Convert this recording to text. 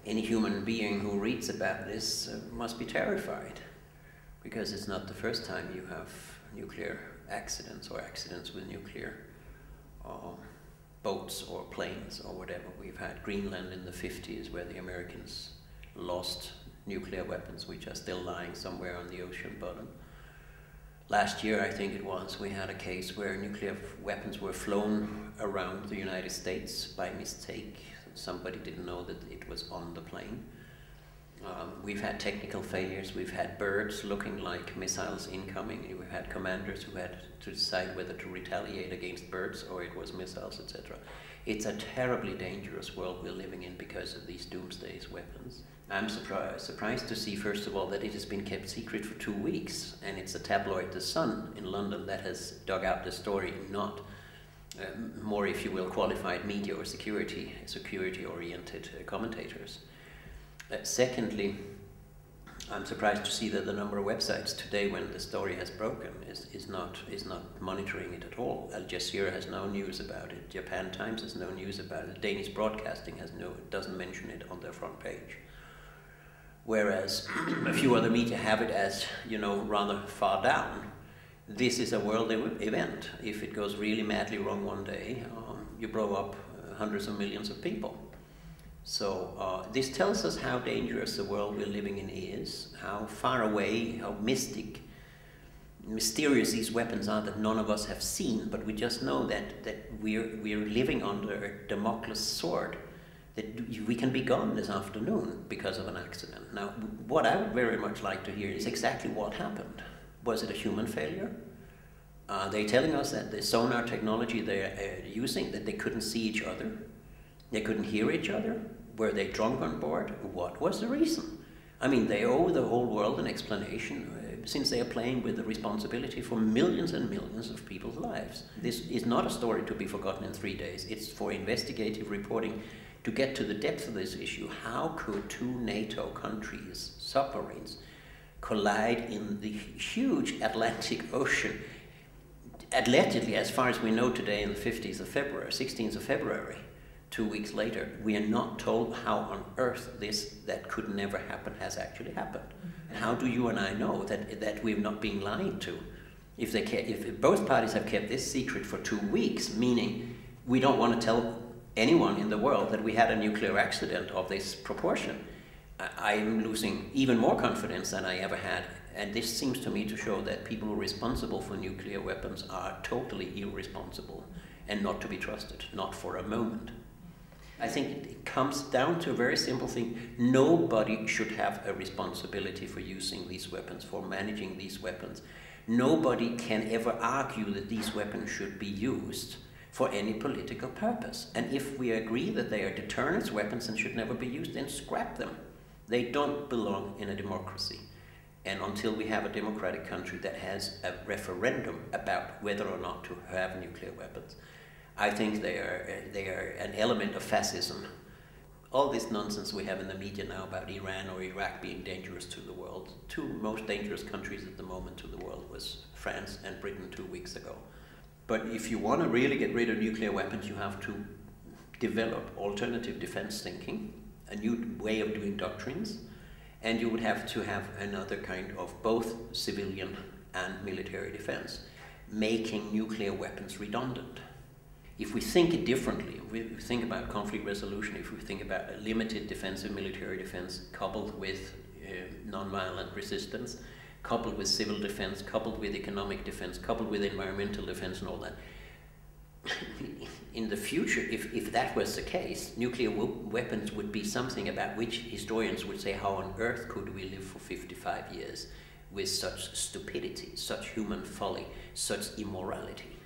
any human being who reads about this must be terrified, because it's not the first time you have nuclear accidents or accidents with nuclear boats or planes or whatever. We've had Greenland in the 50s, where the Americans lost nuclear weapons which are still lying somewhere on the ocean bottom. Last year, I think it was, we had a case where nuclear weapons were flown around the United States by mistake. Somebody didn't know that it was on the plane. We've had technical failures. We've had birds looking like missiles incoming. We've had commanders who had to decide whether to retaliate against birds or it was missiles, etc. It's a terribly dangerous world we're living in because of these doomsday weapons. I'm surprised to see, first of all, that it has been kept secret for 2 weeks, and it's a tabloid, The Sun, in London, that has dug out the story, not more, if you will, qualified media or security-oriented commentators. Secondly, I'm surprised to see that the number of websites today, when the story has broken, is not monitoring it at all. Al Jazeera has no news about it. Japan Times has no news about it. Danish Broadcasting doesn't mention it on their front page. Whereas a few other media have it as, rather far down. This is a world event. If it goes really madly wrong one day, you blow up hundreds of millions of people. So this tells us how dangerous the world we're living in is, how far away, how mysterious these weapons are that none of us have seen, but we just know that we're living under a Damocles sword, that we can be gone this afternoon because of an accident. Now, what I would very much like to hear is exactly what happened. Was it a human failure? They're telling us that the sonar technology they're using, that they couldn't see each other. They couldn't hear each other. Were they drunk on board? What was the reason? I mean, they owe the whole world an explanation, since they are playing with the responsibility for millions and millions of people's lives. This is not a story to be forgotten in 3 days. It's for investigative reporting to get to the depth of this issue. How could 2 NATO countries, submarines, collide in the huge Atlantic Ocean, allegedly, as far as we know today, in the 15th of February, 16th of February? 2 weeks later, we are not told how on earth this that could never happen has actually happened. And how do you and I know that we've not been lied to? If both parties have kept this secret for 2 weeks, meaning we don't want to tell anyone in the world that we had a nuclear accident of this proportion, I'm losing even more confidence than I ever had. And this seems to me to show that people responsible for nuclear weapons are totally irresponsible and not to be trusted, not for a moment. I think it comes down to a very simple thing. Nobody should have a responsibility for using these weapons, for managing these weapons. Nobody can ever argue that these weapons should be used for any political purpose. And if we agree that they are deterrence weapons and should never be used, then scrap them. They don't belong in a democracy. And until we have a democratic country that has a referendum about whether or not to have nuclear weapons, I think they are an element of fascism. All this nonsense we have in the media now about Iran or Iraq being dangerous to the world. 2 most dangerous countries at the moment to the world was France and Britain 2 weeks ago. But if you want to really get rid of nuclear weapons, you have to develop alternative defense thinking, a new way of doing doctrines, and you would have to have another kind of both civilian and military defense, making nuclear weapons redundant. If we think it differently, if we think about conflict resolution, if we think about a limited defensive military defense coupled with nonviolent resistance, coupled with civil defense, coupled with economic defense, coupled with environmental defense and all that, in the future, if that was the case, nuclear weapons would be something about which historians would say, how on earth could we live for 55 years with such stupidity, such human folly, such immorality?